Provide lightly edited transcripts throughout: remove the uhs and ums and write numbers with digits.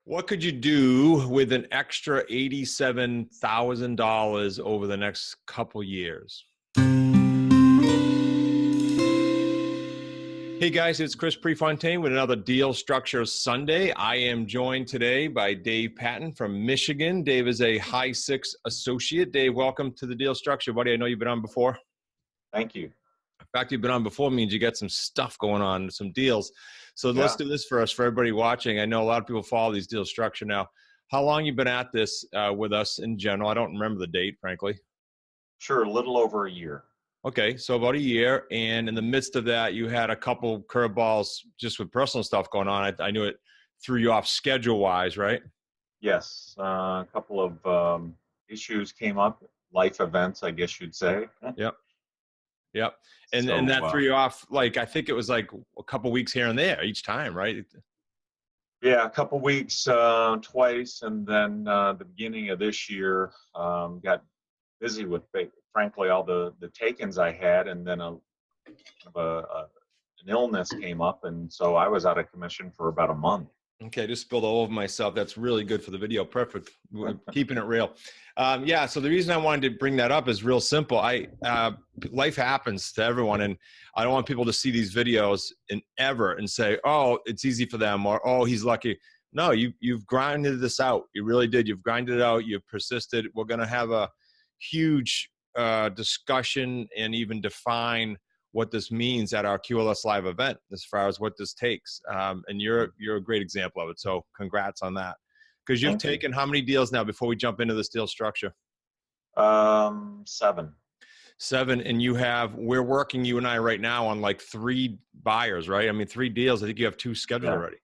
What could you do with an extra $87,000 over the next couple years? Hey guys, it's Chris Prefontaine with another Deal Structure Sunday. I am joined today by Dave Patton from Michigan. Dave is a high six associate. Dave, welcome to the Deal Structure, buddy. I know you've been on before. Thank you. The fact you've been on before means you got some stuff going on, some deals. So let's do this for us, for everybody watching. I know a lot of people follow these Deal Structure now. How long you been at this with us in general? I don't remember the date, frankly. Sure, a little over a year. Okay, so about a year, and in the midst of that, you had a couple curveballs just with personal stuff going on. I knew it threw you off schedule-wise, right? Yes, a couple of issues came up, life events, I guess you'd say. Yep. And that threw you off, like, I think it was like a couple weeks here and there each time, right? Yeah, a couple weeks twice, and then the beginning of this year got busy with, frankly, all the take-ins I had, and then an illness came up, and so I was out of commission for about a month. Okay, just spilled all over myself. That's really good for the video. Perfect. Keeping it real. Yeah, so the reason I wanted to bring that up is real simple. Life happens to everyone, and I don't want people to see these videos and say, oh, it's easy for them, or, oh, he's lucky. No, you've grinded this out. You really did. You've grinded it out. You've persisted. We're going to have a huge discussion and even define what this means at our QLS Live event as far as what this takes. And you're a great example of it. So congrats on that. Because you've taken how many deals now before we jump into this deal structure? 7. 7. And we're working, you and I right now, on like 3 buyers, right? I mean, 3 deals. I think you have 2 scheduled already.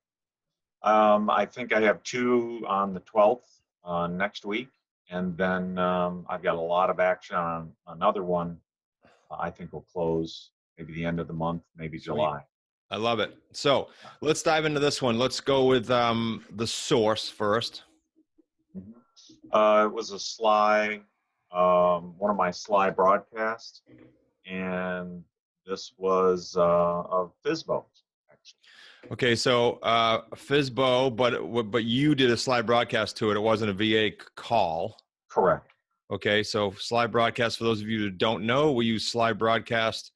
I think I have 2 on the 12th next week. And then I've got a lot of action on another one. I think will close maybe the end of the month, maybe Sweet. July. I love it. So let's dive into this one. Let's go with the source first. It was one of my Slybroadcasts, and this was a FSBO, actually. Okay, so FSBO, but you did a Slybroadcast to it. It wasn't a VA call. Correct. Okay, so Slybroadcast, for those of you who don't know, we use Slybroadcast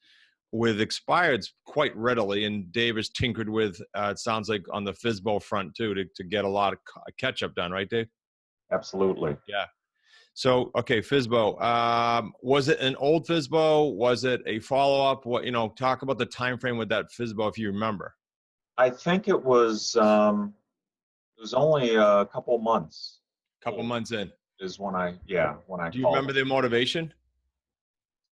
with expireds quite readily, and Dave has tinkered with, it sounds like, on the FSBO front too, to get a lot of catch-up done, right, Dave? Absolutely. Yeah. So, okay, FSBO. Was it an old FSBO? Was it a follow-up? Talk about the time frame with that FSBO, if you remember. I think it was only a couple months. Couple months in. Is when I Do you remember the motivation?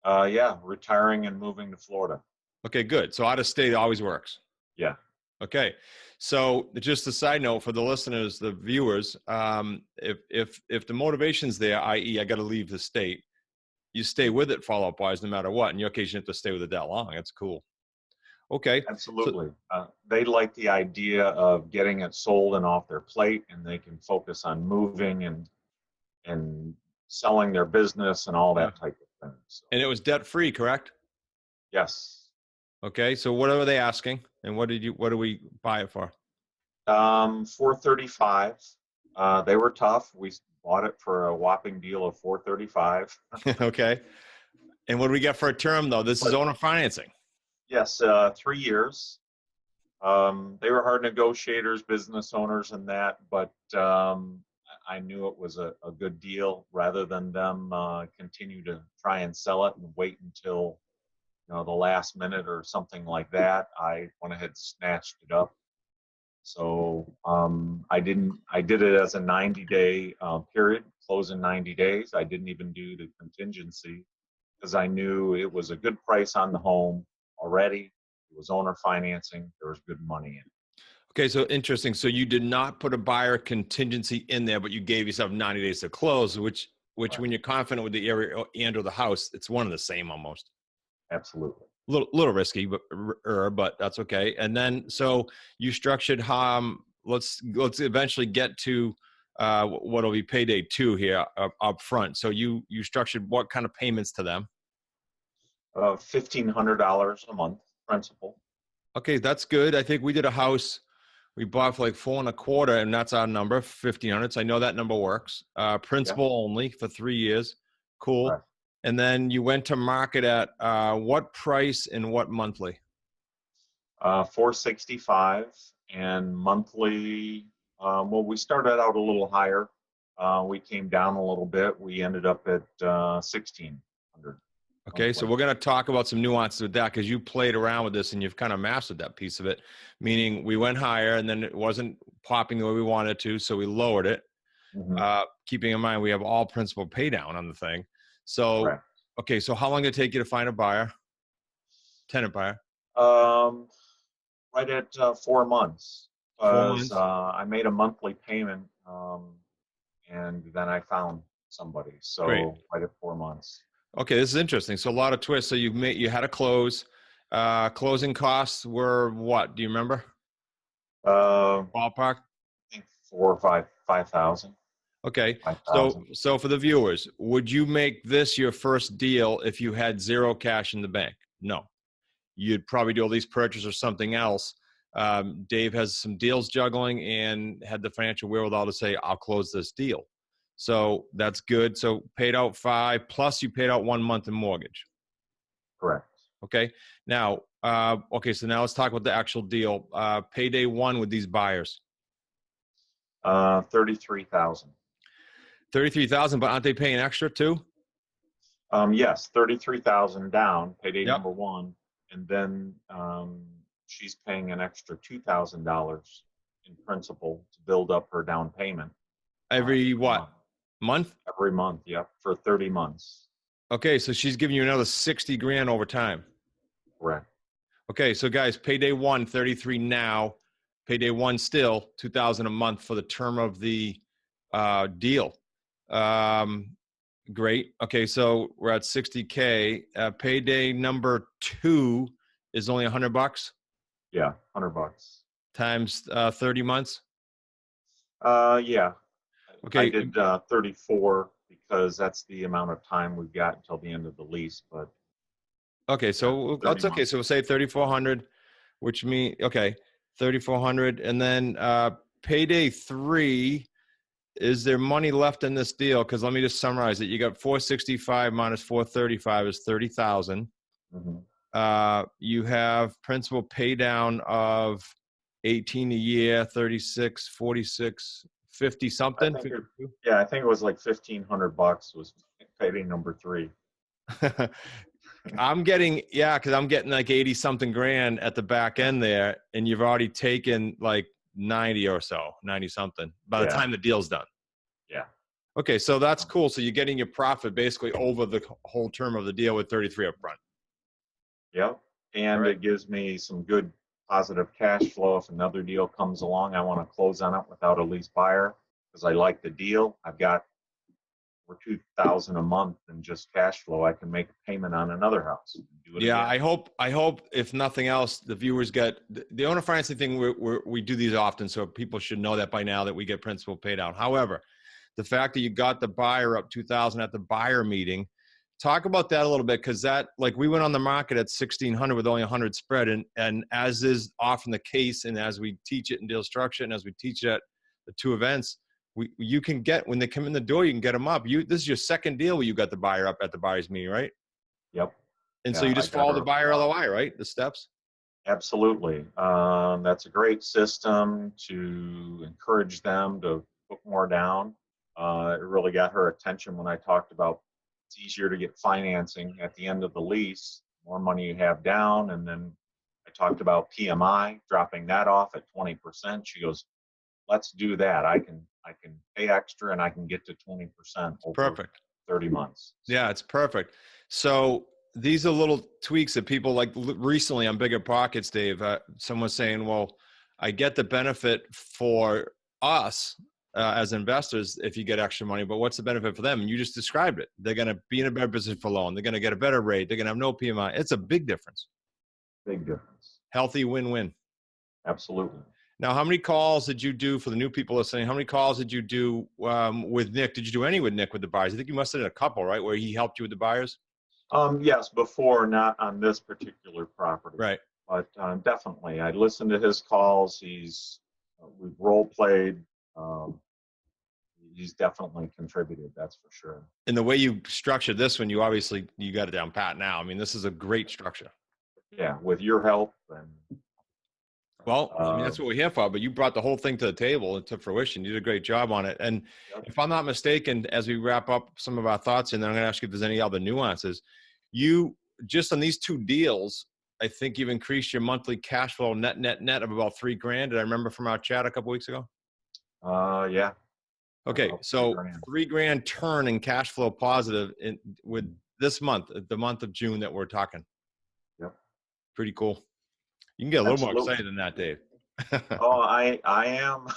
Yeah, retiring and moving to Florida. Okay, good. So out of state always works. Yeah. Okay. So just a side note for the listeners, the viewers, if the motivation's there, i.e. I got to leave the state, you stay with it follow-up wise no matter what. In your case, you have to stay with it that long. That's cool. Okay. Absolutely. They like the idea of getting it sold and off their plate, and they can focus on moving and selling their business and all that type of thing. So. And it was debt-free, correct? Yes. Okay. So what are they asking? And what do we buy it for? $435. They were tough. We bought it for a whopping deal of $435. Okay. And what do we get for a term though? This is owner financing. Yes. 3 years. They were hard negotiators, business owners and that, but I knew it was a good deal rather than them continue to try and sell it and wait until the last minute or something like that. I went ahead and snatched it up. So I did it as a 90-day period, close in 90 days. I didn't even do the contingency because I knew it was a good price on the home already. It was owner financing. There was good money in it. Okay, so interesting. So you did not put a buyer contingency in there, but you gave yourself 90 days to close, which right. When you're confident with the area and or the house, it's one and the same almost. Absolutely. Little risky, but that's okay. And then so you structured. Let's eventually get to what'll be payday 2 here up front. So you structured what kind of payments to them? $1,500 a month principal. Okay, that's good. I think we did a house We bought for like 4.25, and that's our number, 1,500. So I know that number works. Yeah. Principal only for 3 years. Cool. Right. And then you went to market at what price and what monthly? 465 and monthly. Well, we started out a little higher. We came down a little bit. We ended up at 1,600. Okay, so Monthly. we're going to talk about some nuances with that because you played around with this and you've kind of mastered that piece of it. Meaning we went higher and then it wasn't popping the way we wanted to, so we lowered it. Mm-hmm. Keeping in mind we have all principal pay down on the thing. So, Right. okay, so how long did it take you to find a buyer, tenant buyer? Right at 4 months. 4 months. I made a monthly payment, and then I found somebody. Great. So right at 4 months. Okay, this is interesting. So a lot of twists. So you had to close. Closing costs were what? Do you remember? I Ballpark. think 5,000. Okay. 5,000. So for the viewers, would you make this your first deal if you had zero cash in the bank? No. You'd probably do a lease purchase or something else. Dave has some deals juggling and had the financial wherewithal to say, I'll close this deal. So that's good. So paid out 5 plus you paid out 1 month in mortgage. Correct. Okay. Now, okay. So now let's talk about the actual deal. Payday 1 with these buyers. 33,000. 33,000, but aren't they paying extra too? Yes, 33,000 down, payday Yep. number 1, and then she's paying an extra $2,000 in principal to build up her down payment. Every what? Month? Every month, yep, for 30 months. Okay, so she's giving you another 60 grand over time. Correct. Okay, so guys, payday 1, 33 now. Payday 1 still, 2,000 a month for the term of the deal. Great. Okay, so we're at 60K. Payday number 2 is only $100 Yeah, $100. times 30 months. Yeah. Okay. I did 34 because that's the amount of time we've got until the end of the lease. But okay, so that's okay. So we'll say 3,400, which means okay, 3,400, and then payday 3. Is there money left in this deal? Because let me just summarize it. You got 465 minus 435 is 30,000. mm-hmm. You have principal pay down of 18 a year, 36, 46, 50 something. I think it was like $1,500 was payday number 3. I'm getting, because I'm getting like 80 something grand at the back end there, and you've already taken like 90 or so, 90 something by the time the deal's done. Yeah. Okay, so that's cool. So you're getting your profit basically over the whole term of the deal with 33 up front. Yep. And it gives me some good positive cash flow. If another deal comes along, I want to close on it without a lease buyer because I like the deal. I've got over $2,000 a month in just cash flow. I can make a payment on another house. Do it again. I hope if nothing else, the viewers get the owner financing thing. We do these often, so people should know that by now that we get principal paid out. However, the fact that you got the buyer up 2,000 at the buyer meeting, talk about that a little bit, because that, like, we went on the market at 1,600 with only 100 spread, and as is often the case, and as we teach it in deal structure, and as we teach it at the 2 events, you can get, when they come in the door, you can get them up. This is your second deal where you got the buyer up at the buyer's meeting, right? Yep. And so you just follow the buyer LOI, right? The steps. Absolutely. That's a great system to encourage them to put more down. It really got her attention when I talked about it's easier to get financing at the end of the lease, more money you have down. And then I talked about PMI, dropping that off at 20%. She goes, let's do that. I can pay extra and I can get to 20% over 30 months. Yeah, it's perfect. So these are little tweaks that people like recently on Bigger Pockets, Dave, someone's saying, well, I get the benefit for us as investors if you get extra money, but what's the benefit for them? And you just described it. They're going to be in a better position for loan. They're going to get a better rate. They're going to have no PMI. It's a big difference. Big difference. Healthy win-win. Absolutely. Now, how many calls did you do for the new people listening? How many calls did you do with Nick? Did you do any with Nick with the buyers? I think you must have done a couple, right? Where he helped you with the buyers? Yes, before, not on this particular property. Right. But definitely, I listened to his calls. He's we've role played. Um, he's definitely contributed, that's for sure. And the way you structured this one, you got it down pat now. I mean, this is a great structure. Yeah, with your help and well, I mean, that's what we're here for, but you brought the whole thing to the table and to fruition. You did a great job on it. And yep. if I'm not mistaken, as we wrap up some of our thoughts, and then I'm going to ask you if there's any other nuances, you just on these two deals, I think you've increased your monthly cash flow net of about $3,000. Did I remember from our chat a couple weeks ago? Yeah. Okay, so $3,000 turn in cash flow positive with this month, the month of June that we're talking. Yep. Pretty cool. You can get a little more excited than that, Dave. Oh, I am.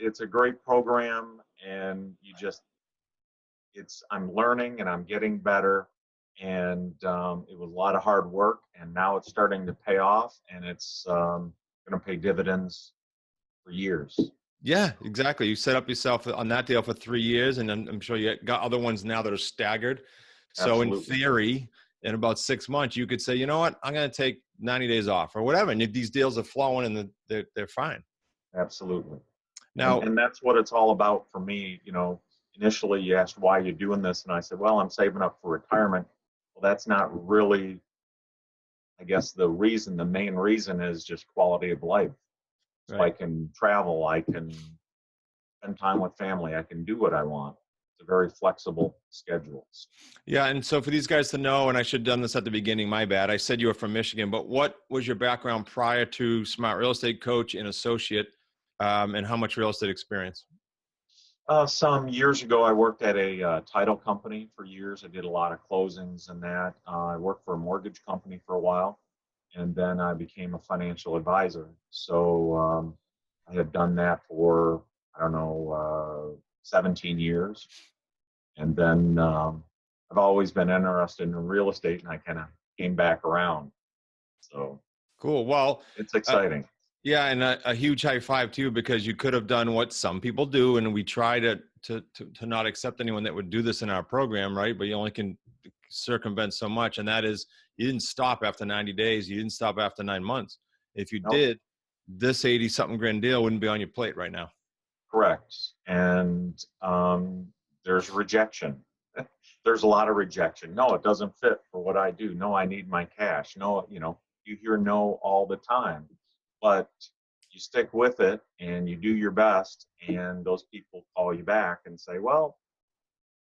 It's a great program, and I'm learning and I'm getting better, and it was a lot of hard work, and now it's starting to pay off, and it's going to pay dividends for years. Yeah, exactly. You set up yourself on that deal for 3 years, and I'm sure you got other ones now that are staggered. So in theory, in about 6 months, you could say, you know what, I'm going to take 90 days off or whatever. And if these deals are flowing and they're fine. Absolutely. Now, and that's what it's all about for me. You know, initially you asked why you're doing this, and I said, well, I'm saving up for retirement. Well, that's not really, I guess, the reason. The main reason is just quality of life. So right. I can travel, I can spend time with family, I can do what I want. It's a very flexible schedule. Yeah, and so for these guys to know, and I should have done this at the beginning, my bad. I said you were from Michigan, but what was your background prior to Smart Real Estate Coach and Associate, and how much real estate experience? Some years ago, I worked at a title company for years. I did a lot of closings and that. I worked for a mortgage company for a while, and then I became a financial advisor. So I had done that for, 17 years. And then I've always been interested in real estate, and I kind of came back around. So cool. Well, it's exciting. Yeah, and a huge high five too, because you could have done what some people do, and we try to not accept anyone that would do this in our program, right? But you only can circumvent so much, and that is you didn't stop after 90 days, you didn't stop after 9 months. If you did, this 80-something grand deal wouldn't be on your plate right now. Correct, and there's rejection. There's a lot of rejection. No, it doesn't fit for what I do. No, I need my cash. No, you hear no all the time. But you stick with it and you do your best, and those people call you back and say, well,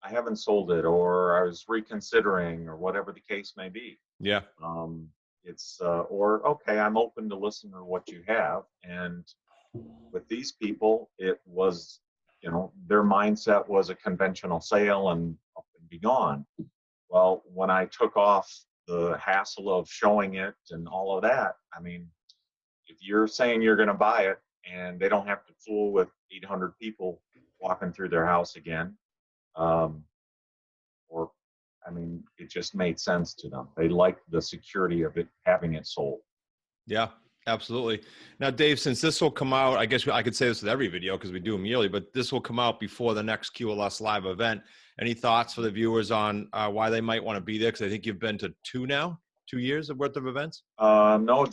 I haven't sold it, or I was reconsidering, or whatever the case may be. Yeah. Or, okay, I'm open to listen to what you have. And with these people, it was, their mindset was a conventional sale and up and be gone. Well, when I took off the hassle of showing it and all of that, I mean, if you're saying you're going to buy it and they don't have to fool with 800 people walking through their house again, it just made sense to them. They liked the security of it, having it sold. Yeah, absolutely. Now, Dave, since this will come out, I guess I could say this with every video because we do them yearly, but this will come out before the next QLS live event. Any thoughts for the viewers on why they might want to be there? Because I think you've been to 2 years worth of events? No,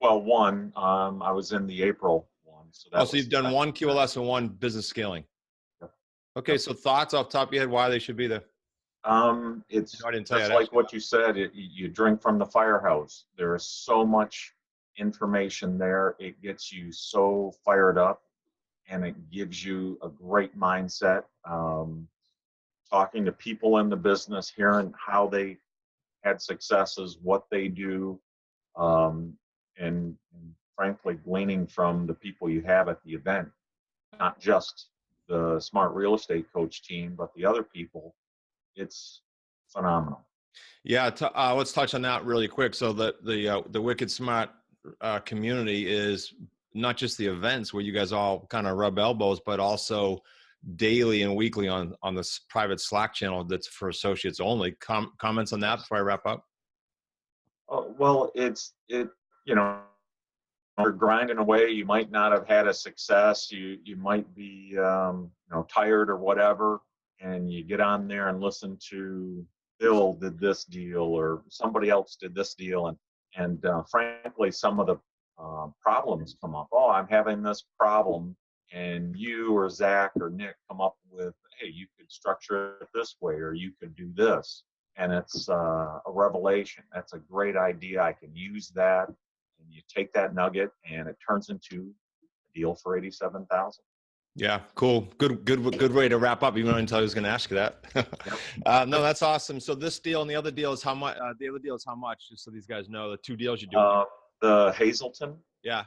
one. I was in the April one. So you've done 1 QLS and 1 business scaling. Yep. Okay, so thoughts off the top of your head why they should be there? It's just like what you said. You drink from the fire hose. There is so much information there. It gets you so fired up, and it gives you a great mindset. Talking to people in the business, hearing how they had successes, what they do, and frankly, gleaning from the people you have at the event, not just the Smart Real Estate Coach team, but the other people. It's phenomenal. Yeah, let's touch on that really quick. So the Wicked Smart community is not just the events where you guys all kind of rub elbows, but also daily and weekly on this private Slack channel that's for associates only. Comments on that before I wrap up? Well, you're grinding away. You might not have had a success. You might be tired or whatever, and you get on there and listen to Bill did this deal or somebody else did this deal, and frankly, some of the problems come up. Oh, I'm having this problem, and you or Zach or Nick come up with, hey, you could structure it this way, or you could do this, and it's a revelation. That's a great idea. I can use that, and you take that nugget, and it turns into a deal for 87,000. Yeah, cool. Good way to wrap up. Even though I didn't tell you I was going to ask you that. Yep. No, that's awesome. So this deal and the other deal is how much? The other deal is how much? Just so these guys know, the two deals you're doing. The Hazelton. Yeah.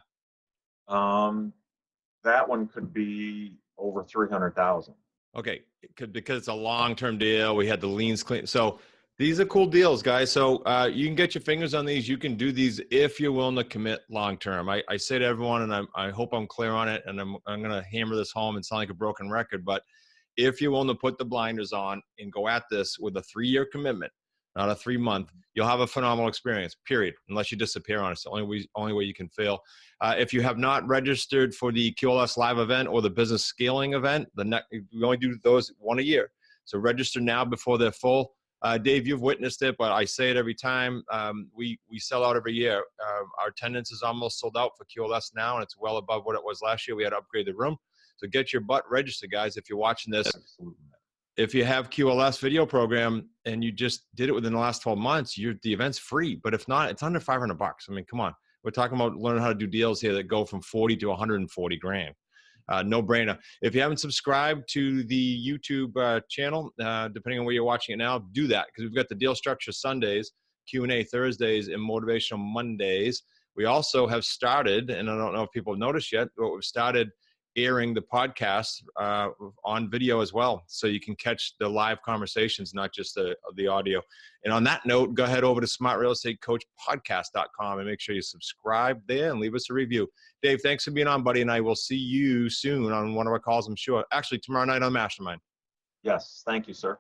That one could be over 300,000. Okay, because it's a long-term deal. We had the liens clean. So these are cool deals, guys. So you can get your fingers on these. You can do these if you're willing to commit long-term. I say to everyone, and I hope I'm clear on it, and I'm going to hammer this home and sound like a broken record, but if you're willing to put the blinders on and go at this with a 3-year commitment, not a 3-month, you'll have a phenomenal experience, period, unless you disappear on it. It's the only way you can fail. If you have not registered for the QLS live event or the business scaling event, we only do those one a year. So register now before they're full. Dave, you've witnessed it, but I say it every time. We sell out every year. Our attendance is almost sold out for QLS now, and it's well above what it was last year. We had to upgrade the room. So get your butt registered, guys, if you're watching this. Absolutely. If you have QLS video program and you just did it within the last 12 months, the event's free. But if not, it's under $500. I mean, come on. We're talking about learning how to do deals here that go from 40 to 140 grand. No brainer. If you haven't subscribed to the YouTube channel, depending on where you're watching it now, do that, because we've got the deal structure Sundays, Q&A Thursdays, and motivational Mondays. We also have started, and I don't know if people have noticed yet, but we've started airing the podcast on video as well, so you can catch the live conversations, not just the audio. And on that note, go ahead over to smartrealestatecoachpodcast.com and make sure you subscribe there and leave us a review. Dave, thanks for being on, buddy, and I will see you soon on one of our calls, I'm sure. Actually, tomorrow night on Mastermind. Yes, thank you, sir.